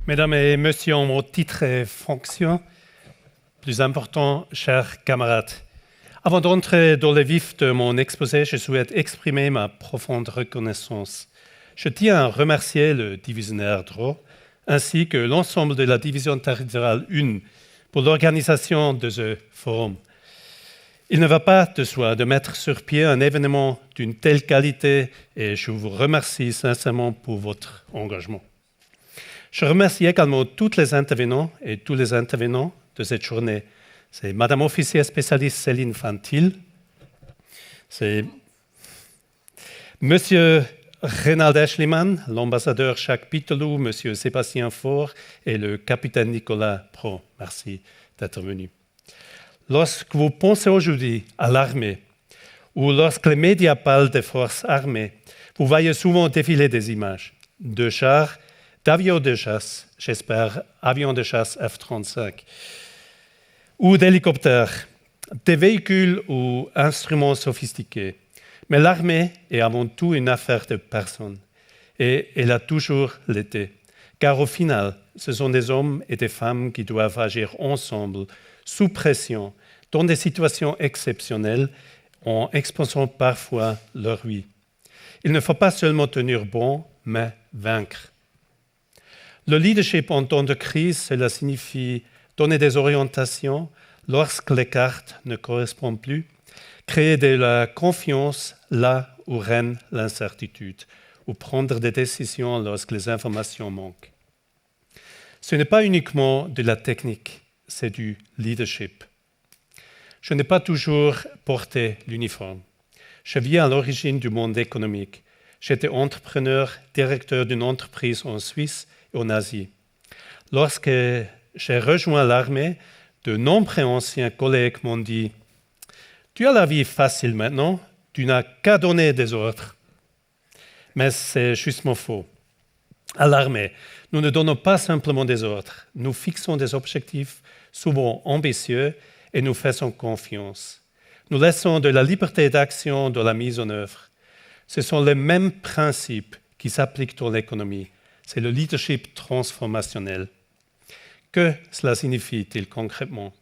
Mesdames et messieurs, en mon titre et fonction, plus important, chers camarades. Avant d'entrer dans le vif de mon exposé, je souhaite exprimer ma profonde reconnaissance. Je tiens à remercier le divisionnaire DRO ainsi que l'ensemble de la division territoriale 1 pour l'organisation de ce forum. Il ne va pas de soi de mettre sur pied un événement d'une telle qualité et je vous remercie sincèrement pour votre engagement. Je remercie également tous les intervenants et tous les intervenants de cette journée. C'est Madame officière spécialiste Céline Fantil, c'est Monsieur Renald Eschliman, l'ambassadeur Jacques Pitelou, Monsieur Sébastien Faure et le capitaine Nicolas Pro. Merci d'être venu. Lorsque vous pensez aujourd'hui à l'armée ou lorsque les médias parlent des forces armées, vous voyez souvent défiler des images de chars, d'avions de chasse, j'espère avions de chasse F-35, ou d'hélicoptères, des véhicules ou instruments sophistiqués. Mais l'armée est avant tout une affaire de personnes. Et elle a toujours l'été. Car au final, ce sont des hommes et des femmes qui doivent agir ensemble, sous pression, dans des situations exceptionnelles, en exposant parfois leur vie. Il ne faut pas seulement tenir bon, mais vaincre. Le leadership en temps de crise, cela signifie donner des orientations lorsque les cartes ne correspondent plus, créer de la confiance là où règne l'incertitude, ou prendre des décisions lorsque les informations manquent. Ce n'est pas uniquement de la technique, c'est du leadership. Je n'ai pas toujours porté l'uniforme. Je viens à l'origine du monde économique. J'étais entrepreneur, directeur d'une entreprise en Suisse et en Asie. Lorsque j'ai rejoint l'armée, de nombreux anciens collègues m'ont dit « Tu as la vie facile maintenant, tu n'as qu'à donner des ordres. » Mais c'est justement faux. À l'armée, nous ne donnons pas simplement des ordres, nous fixons des objectifs souvent ambitieux et nous faisons confiance. Nous laissons de la liberté d'action dans la mise en œuvre. Ce sont les mêmes principes qui s'appliquent dans l'économie. C'est le leadership transformationnel. Que cela signifie-t-il concrètement?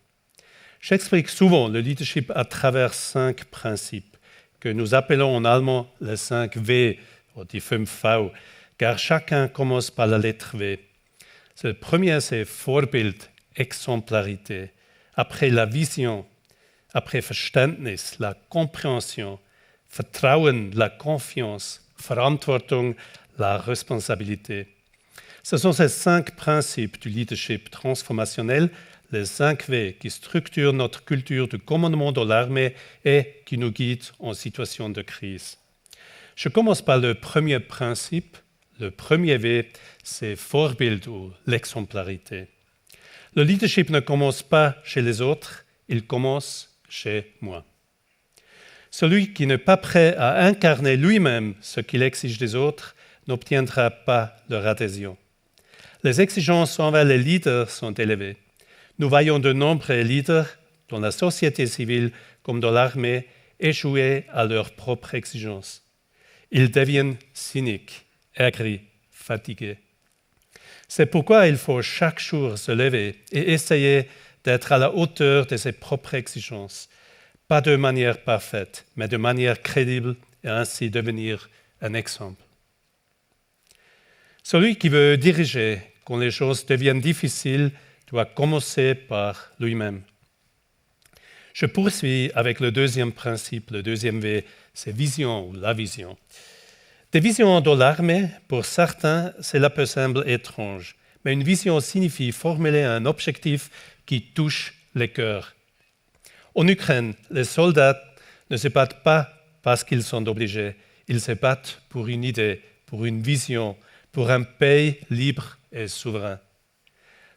J'explique souvent le leadership à travers 5 principes que nous appelons en allemand les 5 V, ou die 5 V, car chacun commence par la lettre V. Le premier, c'est Vorbild, exemplarité. Après la vision, après Verständnis, la compréhension, Vertrauen, la confiance, Verantwortung, la responsabilité. Ce sont ces 5 principes du leadership transformationnel, les 5 V qui structurent notre culture de commandement dans l'armée et qui nous guident en situation de crise. Je commence par le premier principe. Le premier V, c'est Vorbild ou l'exemplarité. Le leadership ne commence pas chez les autres, il commence chez moi. Celui qui n'est pas prêt à incarner lui-même ce qu'il exige des autres n'obtiendra pas leur adhésion. Les exigences envers les leaders sont élevées. Nous voyons de nombreux leaders dans la société civile comme dans l'armée échouer à leurs propres exigences. Ils deviennent cyniques, aigris, fatigués. C'est pourquoi il faut chaque jour se lever et essayer d'être à la hauteur de ses propres exigences, pas de manière parfaite, mais de manière crédible et ainsi devenir un exemple. Celui qui veut diriger quand les choses deviennent difficiles doit commencer par lui-même. Je poursuis avec le deuxième principe, le deuxième V, c'est vision ou la vision. Des visions dans l'armée, pour certains, cela peut sembler étrange, mais une vision signifie formuler un objectif qui touche les cœurs. En Ukraine, les soldats ne se battent pas parce qu'ils sont obligés, ils se battent pour une idée, pour une vision, pour un pays libre et souverain.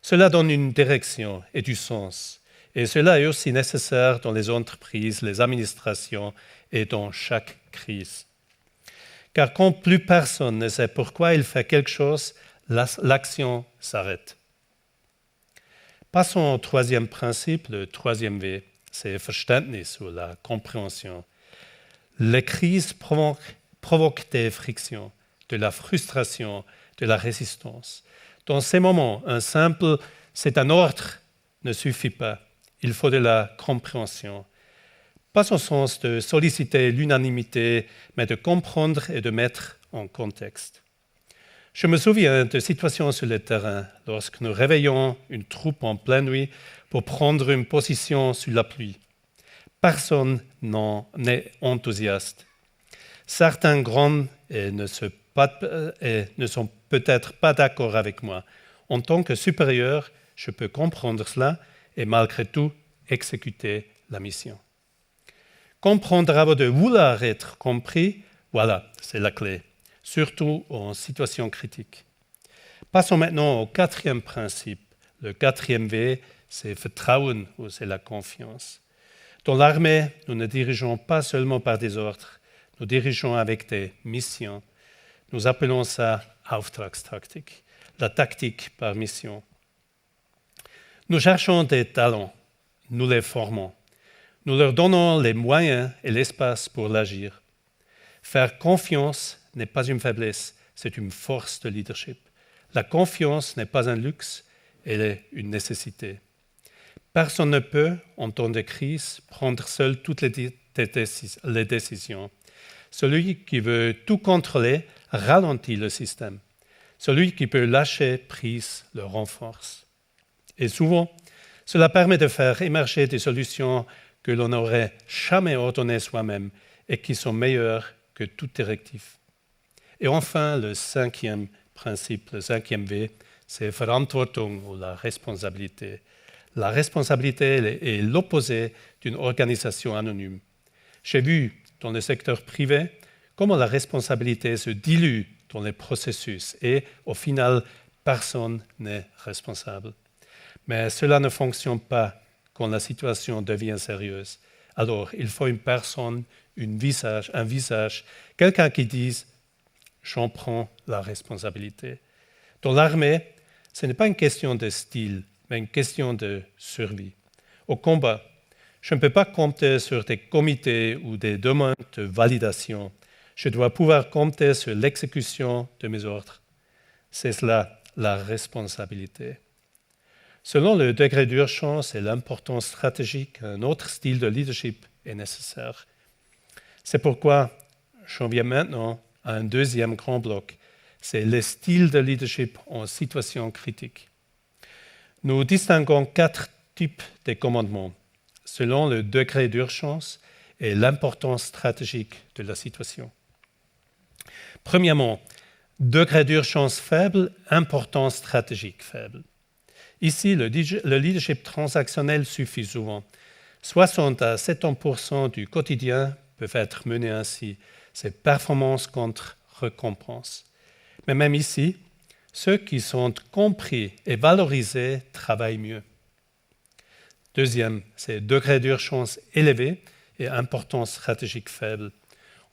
Cela donne une direction et du sens, et cela est aussi nécessaire dans les entreprises, les administrations et dans chaque crise. Car quand plus personne ne sait pourquoi il fait quelque chose, l'action s'arrête. Passons au troisième principe, le troisième V, c'est Verständnis ou la compréhension. Les crises provoquent des frictions, de la frustration, de la résistance. Dans ces moments, un simple « c'est un ordre » ne suffit pas. Il faut de la compréhension. Pas au sens de solliciter l'unanimité, mais de comprendre et de mettre en contexte. Je me souviens de situations sur le terrain lorsque nous réveillons une troupe en pleine nuit pour prendre une position sous la pluie. Personne n'est enthousiaste. Certains grondent et ne sont peut-être pas d'accord avec moi. En tant que supérieur, je peux comprendre cela et malgré tout exécuter la mission. Comprendre avant de vouloir être compris, voilà, c'est la clé, surtout en situation critique. Passons maintenant au quatrième principe. Le quatrième V, c'est Vertrauen, ou c'est la confiance. Dans l'armée, nous ne dirigeons pas seulement par des ordres, nous dirigeons avec des missions. Nous appelons ça Auftragstaktik, la tactique par mission. Nous cherchons des talents, nous les formons. Nous leur donnons les moyens et l'espace pour l'agir. Faire confiance n'est pas une faiblesse, c'est une force de leadership. La confiance n'est pas un luxe, elle est une nécessité. Personne ne peut, en temps de crise, prendre seul toutes les décisions. Celui qui veut tout contrôler ralentit le système. Celui qui peut lâcher prise le renforce. Et souvent, cela permet de faire émerger des solutions que l'on n'aurait jamais ordonnées soi-même et qui sont meilleures que toute directive. Et enfin, le cinquième principe, le cinquième V, c'est Verantwortung ou la responsabilité. La responsabilité est l'opposé d'une organisation anonyme. J'ai vu dans le secteur privé comment la responsabilité se dilue dans les processus et au final, personne n'est responsable. Mais cela ne fonctionne pas quand la situation devient sérieuse. Alors, il faut une personne, un visage, quelqu'un qui dise « j'en prends la responsabilité ». Dans l'armée, ce n'est pas une question de style, mais une question de survie. Au combat, je ne peux pas compter sur des comités ou des demandes de validation. Je dois pouvoir compter sur l'exécution de mes ordres. C'est cela, la responsabilité. Selon le degré d'urgence et l'importance stratégique, un autre style de leadership est nécessaire. C'est pourquoi j'en viens maintenant à un deuxième grand bloc. C'est le style de leadership en situation critique. Nous distinguons 4 types de commandements selon le degré d'urgence et l'importance stratégique de la situation. Premièrement, degré d'urgence faible, importance stratégique faible. Ici, le leadership transactionnel suffit souvent. 60 à 70% du quotidien peuvent être menés ainsi. C'est performance contre récompense. Mais même ici, ceux qui sont compris et valorisés travaillent mieux. Deuxième, c'est degré d'urgence élevé et importance stratégique faible.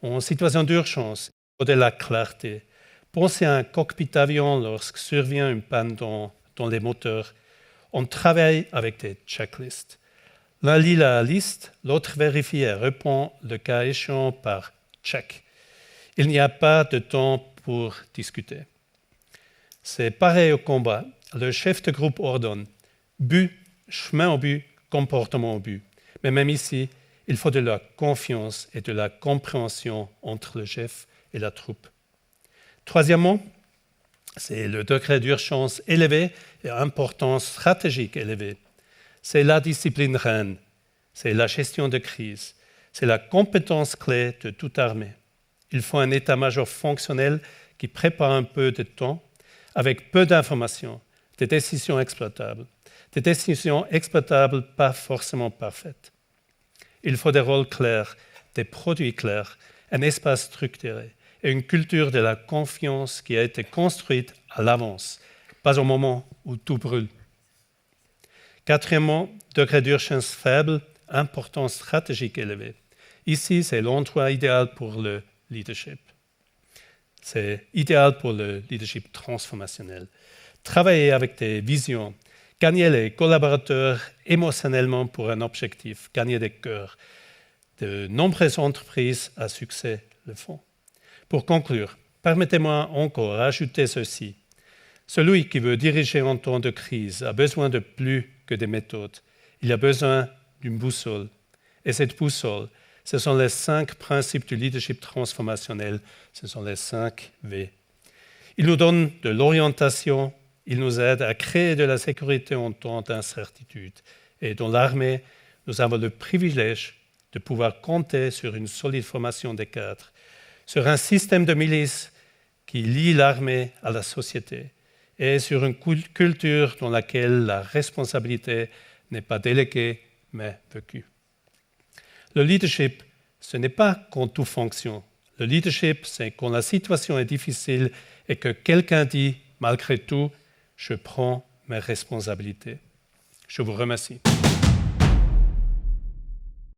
En situation d'urgence, il faut de la clarté. Pensez à un cockpit avion lorsque survient une panne dans les moteurs. On travaille avec des checklists. L'un lit la liste, l'autre vérifie et répond le cas échéant par check. Il n'y a pas de temps pour discuter. C'est pareil au combat. Le chef de groupe ordonne but, chemin au but, comportement au but. Mais même ici, il faut de la confiance et de la compréhension entre le chef et la troupe. Troisièmement, c'est le degré d'urgence élevé et importance stratégique élevée. C'est la discipline reine, c'est la gestion de crise, c'est la compétence clé de toute armée. Il faut un état-major fonctionnel qui prépare un peu de temps, avec peu d'informations, des décisions exploitables pas forcément parfaites. Il faut des rôles clairs, des produits clairs, un espace structuré et une culture de la confiance qui a été construite à l'avance, pas au moment où tout brûle. Quatrièmement, degré d'urgence faible, importance stratégique élevée. Ici, c'est l'endroit idéal pour le leadership. C'est idéal pour le leadership transformationnel. Travailler avec des visions, gagner les collaborateurs émotionnellement pour un objectif, gagner des cœurs. De nombreuses entreprises à succès le font. Pour conclure, permettez-moi encore d'ajouter ceci. Celui qui veut diriger en temps de crise a besoin de plus que des méthodes. Il a besoin d'une boussole. Et cette boussole, ce sont les 5 principes du leadership transformationnel, ce sont les 5 V. Il nous donne de l'orientation, il nous aide à créer de la sécurité en temps d'incertitude. Et dans l'armée, nous avons le privilège de pouvoir compter sur une solide formation des cadres, sur un système de milice qui lie l'armée à la société et sur une culture dans laquelle la responsabilité n'est pas déléguée, mais vécue. Le leadership, ce n'est pas quand tout fonctionne. Le leadership, c'est quand la situation est difficile et que quelqu'un dit, malgré tout, je prends mes responsabilités. Je vous remercie.